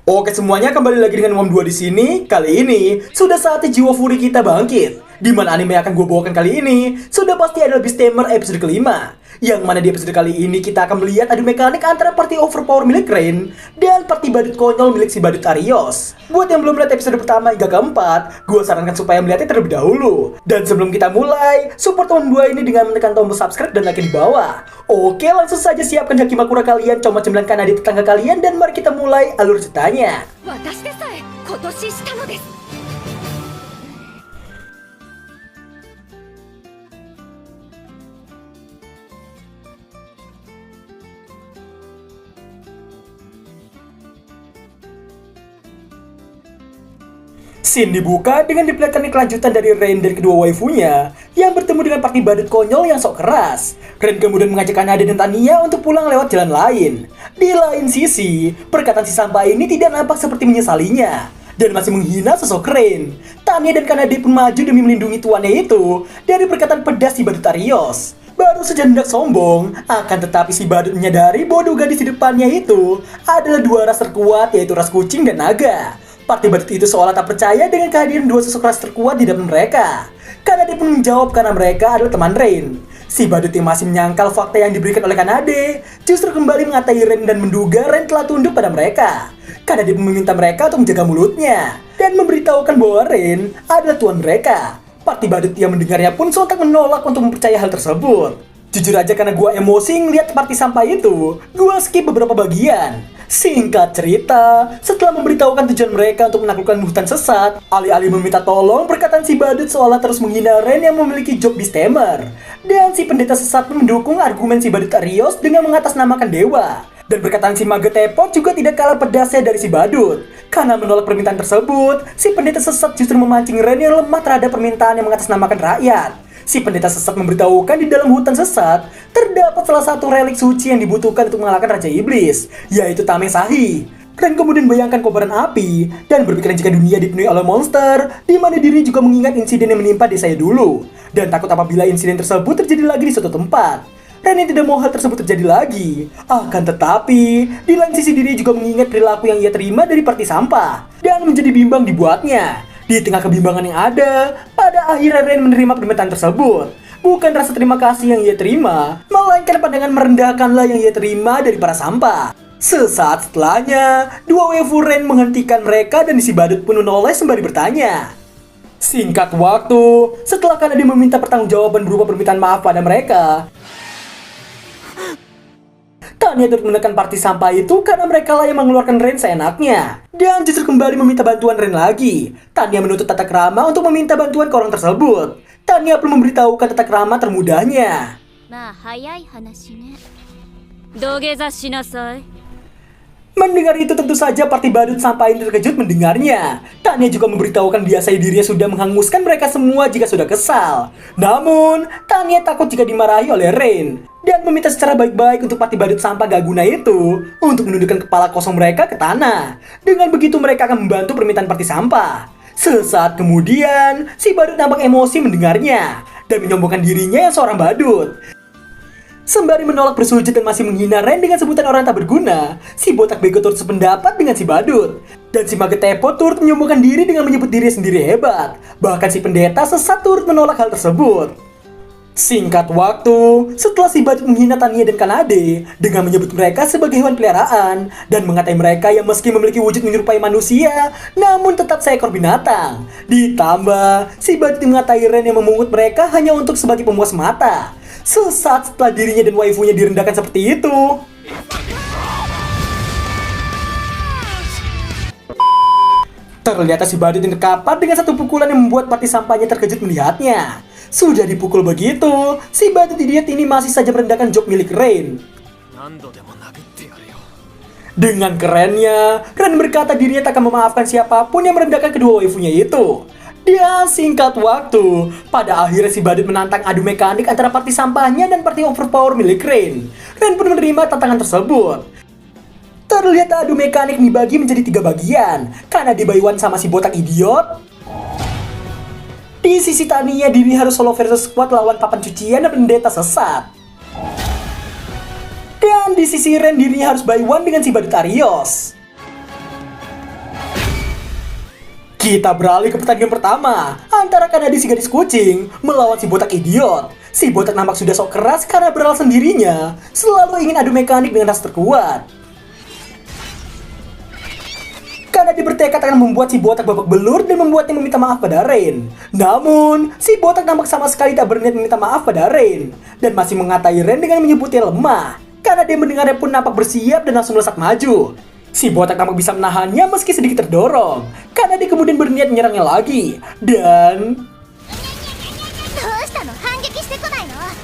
Oke semuanya, kembali lagi dengan Mom 2 di sini. Kali ini sudah saatnya jiwa Fury kita bangkit. Di mana anime yang akan gue bawakan kali ini sudah pasti adalah Beasttamer episode kelima. Yang mana di episode kali ini kita akan melihat adu mekanik antara party overpower milik Rain dan party badut konyol milik si badut Arios. Buat yang belum melihat episode pertama hingga keempat, gue sarankan supaya melihatnya terlebih dahulu. Dan sebelum kita mulai, support Mom 2 ini dengan menekan tombol subscribe dan like di bawah. Oke, langsung saja siapkan Hakimakura kalian, cuma cemilan di tetangga kalian, dan mari kita mulai alur ceritanya. Scene dibuka dengan diperlihatkan kelanjutan dari Rain dan kedua waifunya yang bertemu dengan party badut konyol yang sok keras. Rain kemudian mengajak Kanade dan Tania untuk pulang lewat jalan lain. Di lain sisi, perkataan si sampah ini tidak nampak seperti menyesalinya dan masih menghina sosok Rain. Tania dan Kanade pun maju demi melindungi tuannya itu dari perkataan pedas si badut Arios. Baru saja hendak sombong, akan tetapi si badut menyadari bahwa dua gadis di depannya itu adalah dua ras terkuat, yaitu ras kucing dan naga. Party badut itu seolah tak percaya dengan kehadiran dua sosok ras terkuat di dalam mereka. Kanade pun menjawab karena mereka adalah teman Rain. Si badut yang masih menyangkal fakta yang diberikan oleh Kanade justru kembali mengatai Rain dan menduga Rain telah tunduk pada mereka. Kanade pun meminta mereka untuk menjaga mulutnya dan memberitahukan bahwa Rain adalah tuan mereka. Party badut yang mendengarnya pun sontak menolak untuk mempercayai hal tersebut. Jujur aja karena gua emosi ngeliat party sampah itu, gua skip beberapa bagian. Singkat cerita, setelah memberitahukan tujuan mereka untuk menaklukkan hutan sesat, alih-alih meminta tolong, perkataan si badut seolah terus menghina Rain yang memiliki job Beasttamer. Dan si pendeta sesat pun mendukung argumen si badut Arios dengan mengatasnamakan dewa. Dan perkataan si mage tepot juga tidak kalah pedasnya dari si badut. Karena menolak permintaan tersebut, si pendeta sesat justru memancing Rain yang lemah terhadap permintaan yang mengatasnamakan rakyat. Si pendeta sesat memberitahukan di dalam hutan sesat terdapat salah satu relik suci yang dibutuhkan untuk mengalahkan Raja Iblis, yaitu Tamesahi. Rain kemudian bayangkan kobaran api dan berpikiran jika dunia dipenuhi oleh monster, di mana diri juga mengingat insiden yang menimpa desanya dulu dan takut apabila insiden tersebut terjadi lagi di suatu tempat. Rain yang tidak mau hal tersebut terjadi lagi. Akan tetapi, di lain sisi diri juga mengingat perilaku yang ia terima dari party sampah dan menjadi bimbang dibuatnya. Di tengah kebimbangan yang ada, pada akhirnya Rain menerima permintaan tersebut. Bukan rasa terima kasih yang ia terima, melainkan pandangan merendahkanlah yang ia terima dari para sampah. Sesaat setelahnya, dua waifu Rain menghentikan mereka dan si badut pun menoleh sembari bertanya. Singkat waktu, setelah Kanade meminta pertanggungjawaban berupa permintaan maaf pada mereka, Tania turut menekan party sampah itu karena mereka lah yang mengeluarkan Rain seenaknya. Dan justru kembali meminta bantuan Rain lagi. Tania menuntut tata krama untuk meminta bantuan ke orang tersebut. Tania pun memberitahukan tata krama termudahnya. Mendengar itu tentu saja party badut sampah ini terkejut mendengarnya. Tania juga memberitahukan biasanya dirinya sudah menghanguskan mereka semua jika sudah kesal. Namun, Tania takut jika dimarahi oleh Rain dan meminta secara baik-baik untuk party badut sampah gak guna itu untuk menundukkan kepala kosong mereka ke tanah. Dengan begitu mereka akan membantu permintaan party sampah. Sesaat kemudian, si badut nampak emosi mendengarnya dan menyombongkan dirinya yang seorang badut. Sembari menolak bersujud dan masih menghina Rain dengan sebutan orang tak berguna, si botak bego turut sependapat dengan si badut. Dan si mage tepot turut menyombongkan diri dengan menyebut diri sendiri hebat. Bahkan si pendeta sesat turut menolak hal tersebut. Singkat waktu, setelah si badut menghina Tania dan Kanade dengan menyebut mereka sebagai hewan peliharaan dan mengatai mereka yang meski memiliki wujud menyerupai manusia, namun tetap seekor binatang. Ditambah, si badut mengatai Rain yang memungut mereka hanya untuk sebagai pemuas mata. Sesaat setelah dirinya dan waifunya direndahkan seperti itu, terlihat si badut yang terkapar dengan satu pukulan yang membuat party sampahnya terkejut melihatnya. Sudah dipukul begitu, si badut idiot ini masih saja merendahkan job milik Rain. Dengan kerennya, Rain berkata dirinya tak akan memaafkan siapapun yang merendahkan kedua waifunya itu. Dan singkat waktu, pada akhirnya si badut menantang adu mekanik antara party sampahnya dan party overpower milik Rain. Rain pun menerima tantangan tersebut. Terlihat adu mekanik dibagi menjadi 3 bagian, karena dibayuan sama si botak idiot. Di sisi Tania, diri harus solo versus squad lawan papan cucian dan pendeta sesat. Dan di sisi Rain, dirinya harus by one dengan si badut Arios. Kita beralih ke pertandingan pertama antara Kanade si gadis kucing melawan si botak idiot. Si botak nampak sudah sok keras karena beralasan dirinya selalu ingin adu mekanik dengan rasa terkuat. Kanade bertekad akan membuat si botak babak belur dan membuatnya meminta maaf pada Rain. Namun, si botak nampak sama sekali tak berniat meminta maaf pada Rain dan masih mengatai Rain dengan menyebutnya lemah. Kanade mendengarnya pun nampak bersiap dan langsung melesat maju. Si botak nampak bisa menahannya meski sedikit terdorong. Kanade kemudian berniat menyerangnya lagi. Dan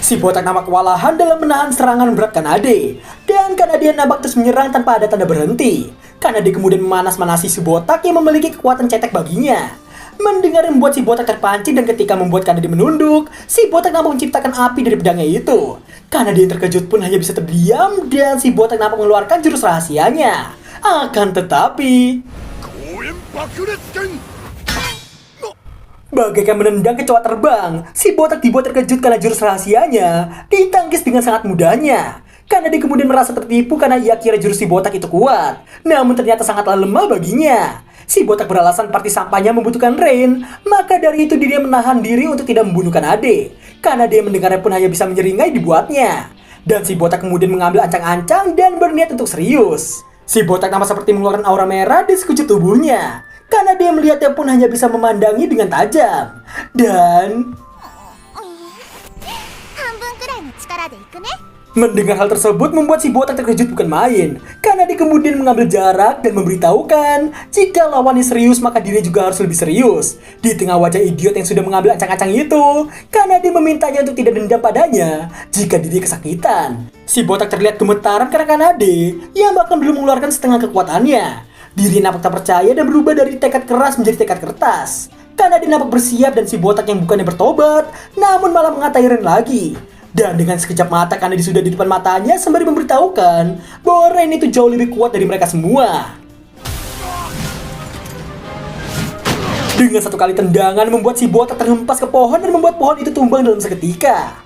si botak nampak kewalahan dalam menahan serangan berat Kanade. Dan Kanade nampak terus menyerang tanpa ada tanda berhenti. Kanade kemudian memanas-manasi si botak yang memiliki kekuatan cetek baginya. Mendengar yang membuat si botak terpancing dan ketika membuat Kanade menunduk, si botak nampak menciptakan api dari pedangnya itu. Kanade yang terkejut pun hanya bisa terdiam dan si botak nampak mengeluarkan jurus rahasianya. Akan tetapi, bagaikan menendang kecoa terbang, si botak dibuat terkejut karena jurus rahasianya ditangkis dengan sangat mudahnya. Kanade kemudian merasa tertipu karena ia kira jurus si botak itu kuat, namun ternyata sangatlah lemah baginya. Si botak beralasan party sampahnya membutuhkan Rain, maka dari itu dirinya menahan diri untuk tidak membunuh Kanade. Kanade mendengarnya pun hanya bisa menyeringai dibuatnya. Dan si botak kemudian mengambil ancang-ancang dan berniat untuk serius. Si botak nampak seperti mengeluarkan aura merah di sekujur tubuhnya. Kanade melihatnya pun hanya bisa memandangi dengan tajam. Dan mendengar hal tersebut membuat si botak terkejut bukan main. Kanade kemudian mengambil jarak dan memberitahukan jika lawannya serius maka dirinya juga harus lebih serius. Di tengah wajah idiot yang sudah mengambil ancang-ancang itu, Kanade memintanya untuk tidak dendam padanya jika dirinya kesakitan. Si botak terlihat gemetaran karena Kanade yang bahkan belum mengeluarkan setengah kekuatannya. Dirinya nampak tak percaya dan berubah dari tekad keras menjadi tekad kertas. Kanade nampak bersiap dan si botak yang bukannya bertobat namun malah mengatai Rain lagi. Dan dengan sekejap mata Kanade sudah di depan matanya sembari memberitahukan bahwa Rain itu jauh lebih kuat dari mereka semua. Dengan satu kali tendangan membuat si botak terhempas ke pohon dan membuat pohon itu tumbang dalam seketika.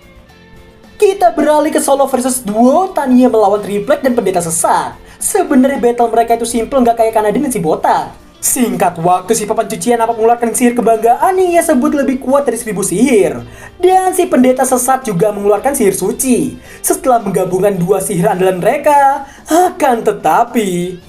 Kita beralih ke solo versus duo Tanya melawan Triplek dan Pendeta Sesat. Sebenarnya battle mereka itu simple, nggak kayak Kanade dan si botak. Singkat waktu si papan cucian nampak mengeluarkan sihir kebanggaan yang ia sebut lebih kuat dari 1000 sihir. Dan si Pendeta Sesat juga mengeluarkan sihir suci. Setelah menggabungkan dua sihir andalan mereka, akan tetapi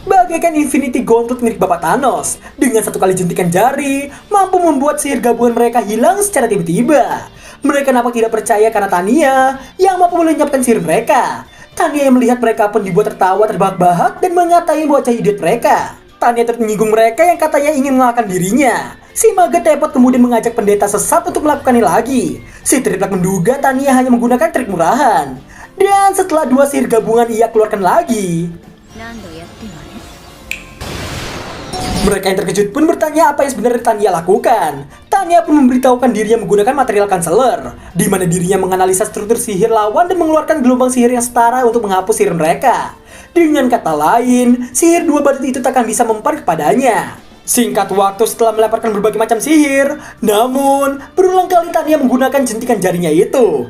bagaikan Infinity Gauntlet milik Bapak Thanos, dengan satu kali jentikan jari, mampu membuat sihir gabungan mereka hilang secara tiba-tiba. Mereka nampak tidak percaya karena Tanya yang mampu melenyapkan sihir mereka. Tanya yang melihat mereka pun dibuat tertawa terbahak-bahak dan mengatai bocah idiot mereka. Tanya terus menyinggung mereka yang katanya ingin mengalahkan dirinya. Si Maga Tepot kemudian mengajak Pendeta Sesat untuk melakukannya lagi. Si Triplek menduga Tanya hanya menggunakan trik murahan. Dan setelah dua sihir gabungan ia keluarkan lagi. Mereka yang terkejut pun bertanya apa yang sebenarnya Tanya lakukan. Tanya pun memberitahukan dirinya menggunakan material kanseler, di mana dirinya menganalisa struktur sihir lawan dan mengeluarkan gelombang sihir yang setara untuk menghapus sihir mereka. Dengan kata lain, sihir dua badut itu tak akan bisa mempan kepadanya. Singkat waktu setelah melemparkan berbagai macam sihir, namun berulang kali Tanya menggunakan jentikan jarinya itu.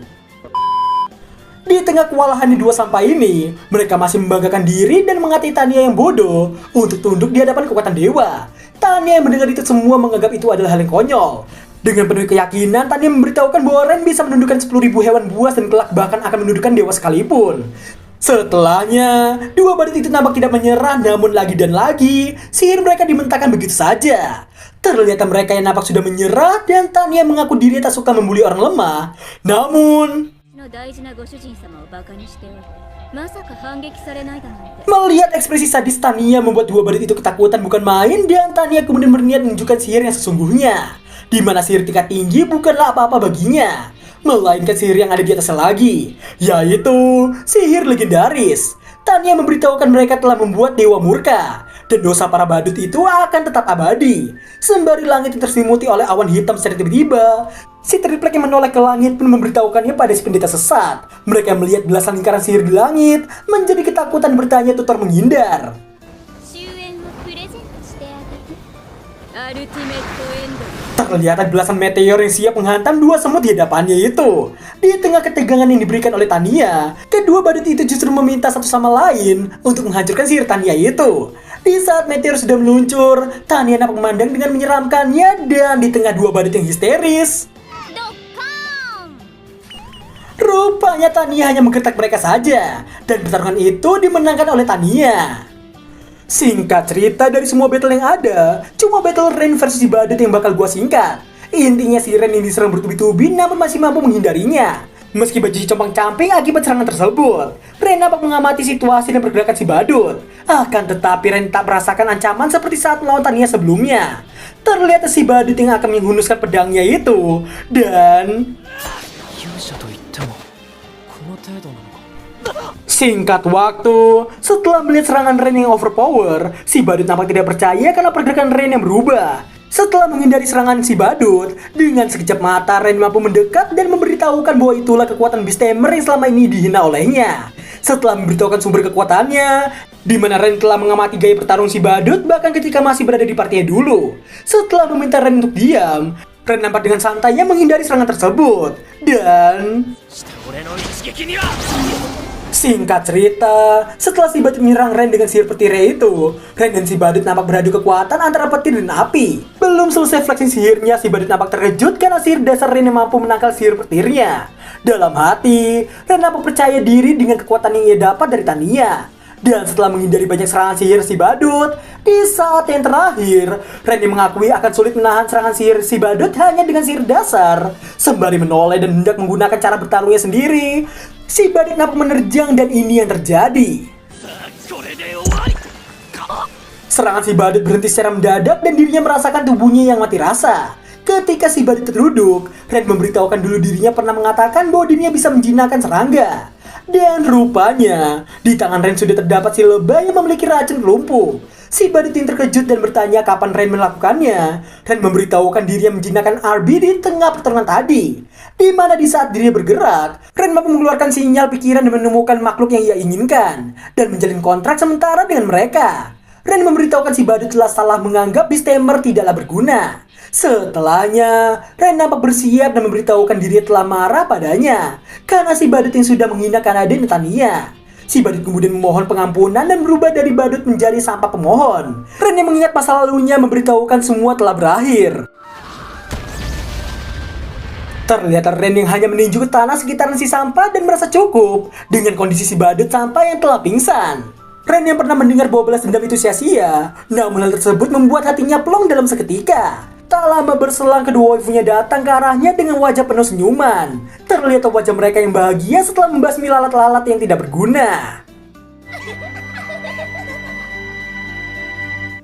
Di tengah kewalahan di dua sampah ini, mereka masih membanggakan diri dan mengatai Tanya yang bodoh untuk tunduk di hadapan kekuatan dewa. Tanya yang mendengar itu semua menganggap itu adalah hal yang konyol. Dengan penuh keyakinan, Tanya memberitahukan bahwa Rain bisa menundukkan 10.000 hewan buas dan kelak bahkan akan menundukkan dewa sekalipun. Setelahnya, dua badut itu nampak tidak menyerah, namun lagi dan lagi, sihir mereka dimentahkan begitu saja. Terlihat mereka yang nampak sudah menyerah dan Tanya mengaku dirinya tak suka membuli orang lemah. Namun, melihat ekspresi sadis Tanya membuat dua badut itu ketakutan bukan main dan Tanya kemudian berniat menunjukkan sihir yang sesungguhnya. Di mana sihir tingkat tinggi bukanlah apa-apa baginya, melainkan sihir yang ada di atasnya lagi, yaitu sihir legendaris. Tanya memberitahukan mereka telah membuat dewa murka dan dosa para badut itu akan tetap abadi. Sembari langit yang terselimuti oleh awan hitam secara tiba-tiba, si Triplek yang menoleh ke langit pun memberitahukannya pada si Pendeta Sesat. Mereka melihat belasan lingkaran sihir di langit, menjadi ketakutan bertanya tutor menghindar. Terlihat ada belasan meteor yang siap menghantam dua semut di hadapannya itu. Di tengah ketegangan yang diberikan oleh Tanya, kedua badut itu justru meminta satu sama lain untuk menghancurkan sihir Tanya itu. Di saat meteor sudah meluncur, Tanya nampak memandang dengan menyeramkannya dan di tengah dua badut yang histeris, rupanya Tanya hanya menggertak mereka saja dan pertarungan itu dimenangkan oleh Tanya. Singkat cerita, dari semua battle yang ada, cuma battle Rain versus si badut yang bakal gua singkat. Intinya si Rain ini diserang bertubi-tubi namun masih mampu menghindarinya. Meski baju si compang-camping akibat serangan tersebut, Rain nampak mengamati situasi dan pergerakan si badut. Akan tetapi Rain tak merasakan ancaman seperti saat melawan Tanya sebelumnya. Terlihat si badut yang akan menghunuskan pedangnya itu dan singkat waktu, setelah melihat serangan Rain yang overpower, si badut nampak tidak percaya karena pergerakan Rain yang berubah. Setelah menghindari serangan si badut, dengan sekejap mata Rain mampu mendekat dan memberitahukan bahwa itulah kekuatan Beast Tamer yang selama ini dihina olehnya. Setelah memberitahukan sumber kekuatannya, di mana Rain telah mengamati gaya bertarung si badut bahkan ketika masih berada di partinya dulu. Setelah meminta Rain untuk diam, Rain nampak dengan santainya menghindari serangan tersebut. Dan singkat cerita, setelah si badut menyerang Rain dengan sihir petirnya itu, Rain dan si badut nampak beradu kekuatan antara petir dan api. Belum selesai flexing sihirnya, si badut nampak terkejut karena sihir dasar Rain yang mampu menangkal sihir petirnya. Dalam hati, Rain nampak percaya diri dengan kekuatan yang ia dapat dari Tanya. Dan setelah menghindari banyak serangan sihir si badut, di saat yang terakhir, Rain mengakui akan sulit menahan serangan sihir si badut hanya dengan sihir dasar. Sembari menoleh dan hendak menggunakan cara bertarungnya sendiri, si badut nampak menerjang dan ini yang terjadi. Serangan si badut berhenti secara mendadak dan dirinya merasakan tubuhnya yang mati rasa. Ketika si badut terduduk, Rain memberitahukan dulu dirinya pernah mengatakan bahwa dirinya bisa menjinakkan serangga. Dan rupanya, di tangan Rain sudah terdapat si lebah yang memiliki racun lumpuh. Si badut yang terkejut dan bertanya kapan Rain melakukannya. Rain memberitahukan dirinya menjinakkan RB di tengah pertarungan tadi. Di mana di saat dirinya bergerak, Rain mampu mengeluarkan sinyal pikiran dan menemukan makhluk yang ia inginkan. Dan menjalin kontrak sementara dengan mereka. Rain memberitahukan si badut telah salah menganggap Beast Tamer tidaklah berguna. Setelahnya, Rain nampak bersiap dan memberitahukan dirinya telah marah padanya karena si badut yang sudah menghina Kanade dan Tanya. Si badut kemudian memohon pengampunan dan berubah dari badut menjadi sampah pemohon. Rain yang mengingat masa lalunya memberitahukan semua telah berakhir. Terlihat Rain yang hanya meninju ke tanah sekitaran si sampah dan merasa cukup dengan kondisi si badut sampah yang telah pingsan. Rain yang pernah mendengar bahwa balas dendam itu sia-sia, namun hal tersebut membuat hatinya plong dalam seketika. Tak lama berselang, kedua waifunya datang ke arahnya dengan wajah penuh senyuman. Terlihat wajah mereka yang bahagia setelah membasmi lalat-lalat yang tidak berguna.